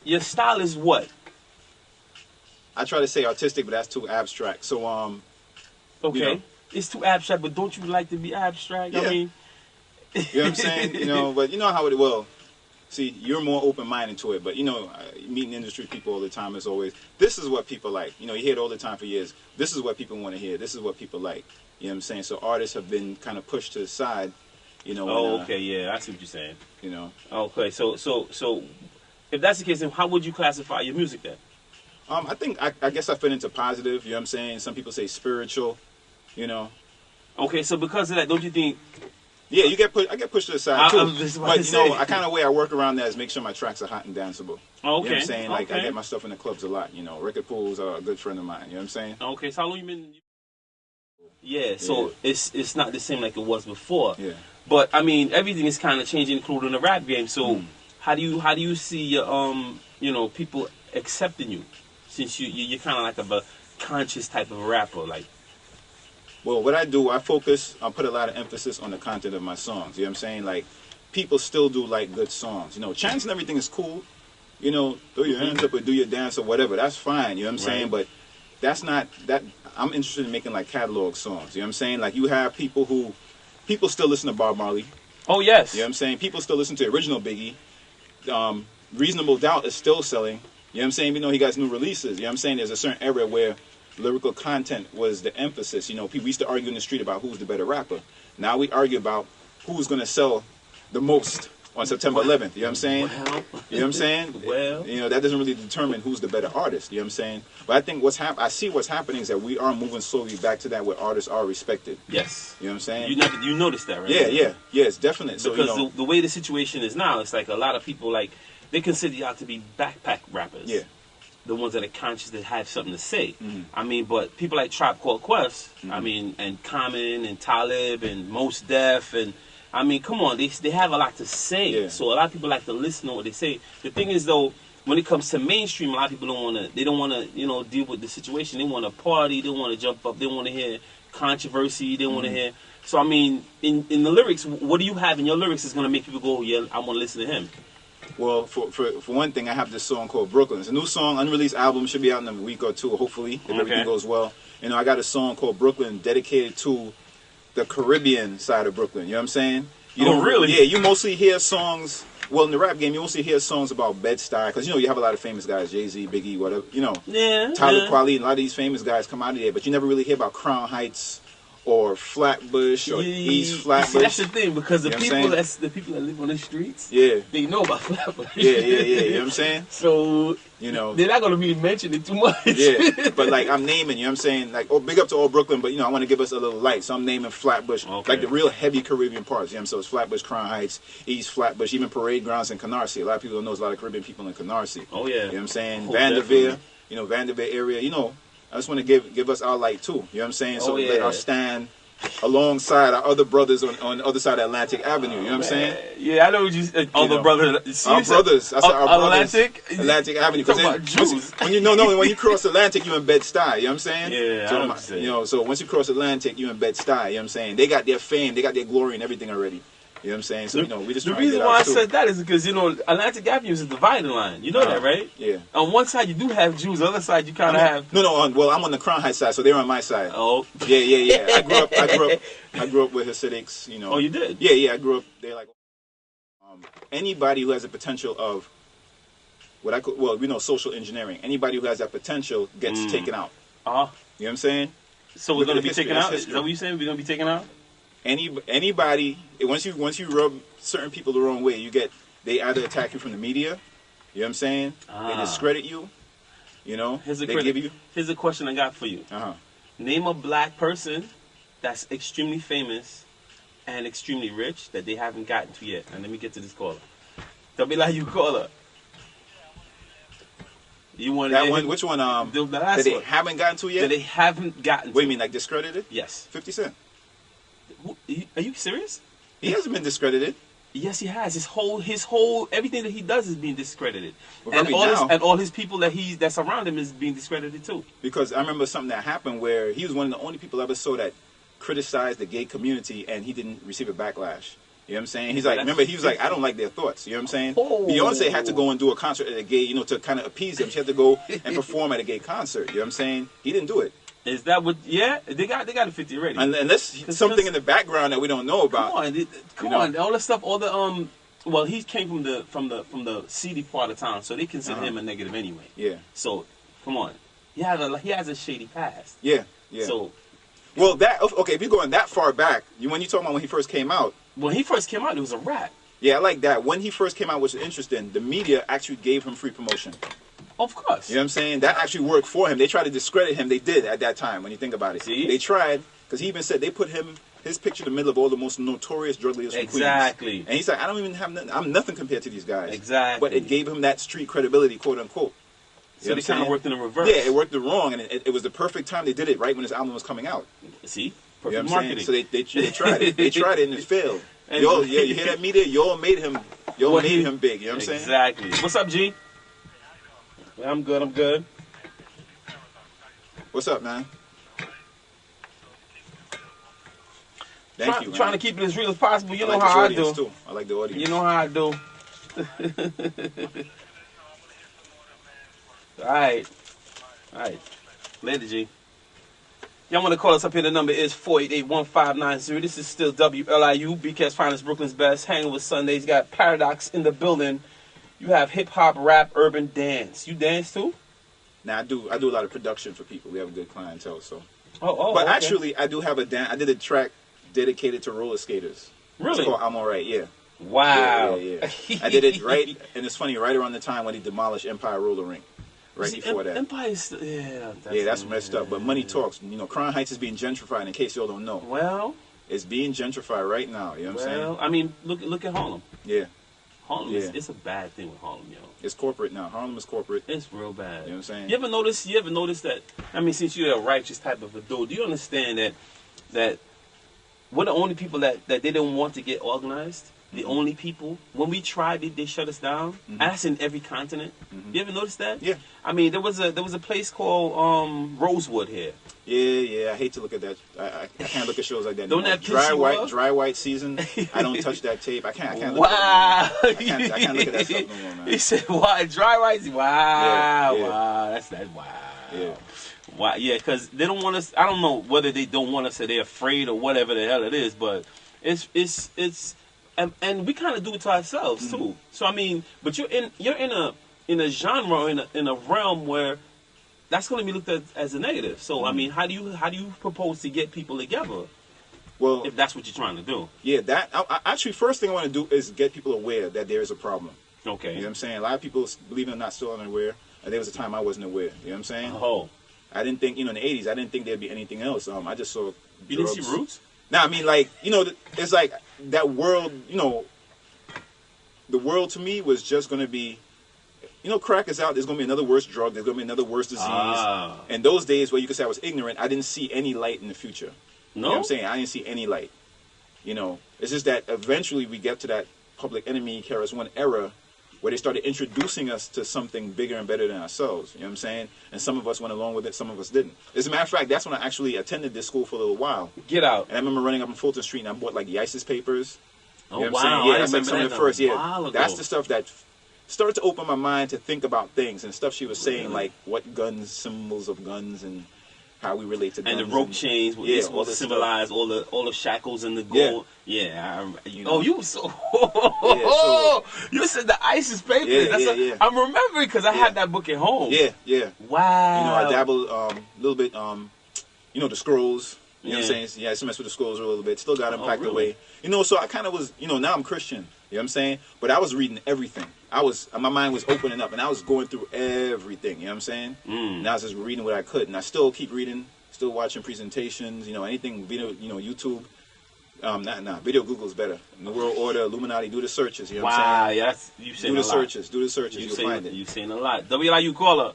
your style is what? I try to say artistic, but that's too abstract. So Okay, you know, it's too abstract, but don't you like to be abstract? Yeah. I mean, you know what I'm saying? You know, but you know how it will. See, you're more open-minded to it, but you know, meeting industry people all the time is always, this is what people like. You know, you hear it all the time for years. This is what people want to hear. This is what people like. You know what I'm saying? So artists have been kind of pushed to the side, you know. oh, okay, yeah, I see what you're saying. You know. Okay, so if that's the case, then how would you classify your music then? I think, I guess I fit into positive, you know what I'm saying? Some people say spiritual, you know. Okay, so because of that, don't you think... Yeah, I get pushed to the side too. But you know, way I work around that is make sure my tracks are hot and danceable. Okay. You know what I'm saying? Like okay. I get my stuff in the clubs a lot. You know, record pools are a good friend of mine. You know what I'm saying? Okay, so how long you been? Yeah, so it's not the same like it was before. Yeah. But I mean, everything is kind of changing, including the rap game. So how do you see your you know, people accepting you, since you're kind of like a conscious type of rapper, like? Well, what I do, I put a lot of emphasis on the content of my songs. You know what I'm saying? Like, people still do like good songs. You know, chants and everything is cool. You know, throw your hands up or do your dance or whatever. That's fine. You know what I'm saying? But that's not that. I'm interested in making like catalog songs. You know what I'm saying? Like, you have people still listen to Bob Marley. Oh yes. You know what I'm saying? People still listen to the original Biggie. Reasonable Doubt is still selling. You know what I'm saying? Even though he got new releases. You know what I'm saying? There's a certain era where lyrical content was the emphasis. You know, we used to argue in the street about who's the better rapper. Now we argue about who's going to sell the most on September 11th. You know what I'm saying? Well, you know what I'm saying? Well, you know, that doesn't really determine who's the better artist. You know what I'm saying? But I think I see what's happening is that we are moving slowly back to that where artists are respected. Yes. You know what I'm saying? You noticed that, right? Yeah, it's definite. So, because you know, the way the situation is now, it's like a lot of people, like, they consider y'all to be backpack rappers. Yeah. The ones that are conscious, that have something to say. I mean, but people like Tribe Called Quest, I mean, and Common and Talib and Mos Def, and I mean, come on, they have a lot to say. Yeah. So a lot of people like to listen to what they say. The thing is, though, when it comes to mainstream, a lot of people don't want to, you know, deal with the situation. They want to party, they want to jump up, they want to hear controversy, they want to hear. So I mean, in the lyrics, what do you have in your lyrics is going to make people go, yeah, I want to listen to him? Well, for one thing, I have this song called Brooklyn. It's a new song, unreleased album, should be out in a week or two, hopefully, if everything goes well. You know, I got a song called Brooklyn dedicated to the Caribbean side of Brooklyn. You know what I'm saying? Really? Yeah, you mostly hear songs, well, in the rap game, you mostly hear songs about Bed-Stuy, because, you know, you have a lot of famous guys, Jay-Z, Biggie, whatever, you know. Yeah. Talib Kweli, and a lot of these famous guys come out of there, but you never really hear about Crown Heights or Flatbush or East Flatbush. See, that's the thing, because the You know people that live on the streets, Yeah. they know about Flatbush. Yeah, you know what I'm saying? So, you know, they're not going to be mentioning it too much. Yeah, but like I'm naming, you know what I'm saying? Like, oh, big up to all Brooklyn, but you know, I want to give us a little light. So I'm naming Flatbush, like the real heavy Caribbean parts. You know what I'm saying? So it's Flatbush, Crown Heights, East Flatbush, even Parade Grounds and Canarsie. A lot of people don't know there's a lot of Caribbean people in Canarsie. Oh, yeah. You know what I'm saying? Oh, Vanderveer, you know, Vanderveer area, you know, I just want to give us our light too. You know what I'm saying? So let our stand alongside our other brothers on the other side of Atlantic Avenue. You know what I'm saying? Yeah, I know what you said. Other brothers. Our brothers. I said our brothers. Atlantic Avenue. Because when you cross Atlantic, you in Bed-Stuy. You know what I'm saying? Yeah, so, I know what you're saying. You know, so once you cross Atlantic, you in Bed-Stuy. You know what I'm saying? They got their fame, they got their glory and everything already. You know what I'm saying? So, you know, we just the reason why I said that is because, you know, Atlantic Avenue is a dividing line. You know that, right? Yeah. On one side, you do have Jews. On the other side, you kind of have... No, well, I'm on the Crown Heights side, so they're on my side. Oh. Yeah. I grew up with Hasidics, you know. Oh, you did? Yeah, I grew up... They're like... anybody who has the potential of... social engineering. Anybody who has that potential gets taken out. Uh-huh. You know what I'm saying? So we're going to be taken out? Is that what you're saying? We're going to be taken out? Anybody, once you rub certain people the wrong way, they either attack you from the media, you know what I'm saying? They discredit you, you know. Here's a question I got for you. Name a black person that's extremely famous and extremely rich that they haven't gotten to yet. And let me get to this caller. WLIU caller. You want that one? Which one? The last that they one. haven't gotten to yet. That they haven't gotten. What do you mean, like discredited? Yes. 50 Cent. Are you serious? He hasn't been discredited. Yes, he has. His whole everything that he does is being discredited, well, and all his people that's around him is being discredited too. Because I remember something that happened where he was one of the only people I ever saw that criticized the gay community, and he didn't receive a backlash. You know what I'm saying? He's like, remember, he was like, I don't like their thoughts. You know what I'm saying? Oh. Beyonce had to go and do a concert at a gay, you know, to kind of appease them. She had to go and perform at a gay concert. You know what I'm saying? He didn't do it. Is that what? Yeah, they got it 50 already. Unless something in the background that we don't know about. Come on, all the stuff, all the Well, he came from the seedy part of town, so they consider him a negative anyway. Yeah. So, come on, he has a shady past. Yeah. Yeah. So, well, if you're going that far back, when you talking about when he first came out. When he first came out, it was a rap. Yeah, I like that. When he first came out, which is interesting, the media actually gave him free promotion. Of course. You know what I'm saying? That actually worked for him. They tried to discredit him. They did at that time, when you think about it. See? They tried, because he even said they put his picture in the middle of all the most notorious drug dealers from Queens. Exactly. And he's like, I don't even have nothing. I'm nothing compared to these guys. Exactly. But it gave him that street credibility, quote unquote. So they kind of worked in the reverse. Yeah, it worked it wrong, and it was the perfect time they did it, right when his album was coming out. See? Perfect You know what I'm marketing. So they tried it. They tried it and it failed. You hear that media? Y'all made him big. You know what I'm saying? Exactly. What's up, G? Yeah, I'm good. What's up, man? Thank you, man. Trying to keep it as real as possible. You know like how I do. Too. I like the audience. You know how I do. All right. Later, G. Y'all want to call us up here? The number is 488-1590. This is still WLIU, BK's Finest, Brooklyn's Best. Hanging with Sundays. You got Paradox in the building. You have hip hop, rap, urban dance. You dance too? Now I do a lot of production for people. We have a good clientele, so. But okay. Actually, I do have I did a track dedicated to roller skaters. Really? It's called I'm Alright. Yeah. Wow. Yeah. I did it right, and it's funny, right around the time when he demolished Empire Roller Rink. Right before that. Empire's, that's messed up. But money talks. You know, Crown Heights is being gentrified, in case y'all don't know. Well, it's being gentrified right now. You know what I'm saying? I mean, look at Harlem. Yeah. Harlem it's a bad thing with Harlem, yo. It's corporate now. Harlem is corporate. It's real bad. You know what I'm saying? You ever notice that? I mean, since you're a righteous type of a dude, do you understand that we're the only people that they didn't want to get organized? The only people, when we tried, they shut us down. And that's in every continent. You ever notice that? Yeah. I mean, there was a place called Rosewood here. Yeah. I hate to look at that. I can't look at shows like that. Don't that piss you off? Dry white season. I don't touch that tape. I can't look wow. I can't look at that stuff no more, man. He said, "Why dry white? Wow, yeah. Wow. That's wow." Yeah. Why? Yeah, because they don't want us. I don't know whether they don't want us or they're afraid or whatever the hell it is, but it's. And we kind of do it to ourselves too. So I mean, but you're in a genre, in a realm where that's going to be looked at as a negative. So I mean, how do you propose to get people together? Well, if that's what you're trying to do. Yeah, actually, first thing I want to do is get people aware that there is a problem. Okay. You know what I'm saying? A lot of people, believe it or not, still unaware. And there was a time I wasn't aware. You know what I'm saying? Oh. I didn't think, in the 80s, I didn't think there'd be anything else. I just saw You drugs. didn't see Roots? No, I mean, like, it's like that world, the world to me was just going to be, crack is out. There's going to be another worse drug. There's going to be another worse disease. And those days where you could say I was ignorant, I didn't see any light in the future. No? You know what I'm saying? I didn't see any light. It's just that eventually we get to that Public Enemy, KRS-One era where they started introducing us to something bigger and better than ourselves. You know what I'm saying? And some of us went along with it, some of us didn't. As a matter of fact, that's when I actually attended this school for a little while. Get out. And I remember running up on Fulton Street and I bought like the ISIS papers. Oh, you know wow. what I'm saying? Yeah, that's I like some of the first. Yeah, that's the stuff that started to open my mind to think about things and stuff she was saying, like what guns, symbols of guns, and how we relate to guns. And the rope chains, yeah, all the symbolize all the shackles and the gold. Yeah, you so. You said the ISIS papers. Yeah. I'm remembering because I had that book at home. Yeah. Wow. I dabbled a little bit. The scrolls. You know what I'm saying? Yeah, I used to mess with the scrolls a little bit. Still got them packed away. So I kind of was, now I'm Christian. You know what I'm saying? But I was reading everything. My mind was opening up, and I was going through everything. You know what I'm saying? And I was just reading what I could, and I still keep reading, still watching presentations. Anything video, YouTube. Video Google's better. New World Order, Illuminati. Do the searches. You know what I'm saying? Wow, yes, you've seen do a the lot. searches. Do the searches. You'll find it. You've seen a lot. WLIU caller.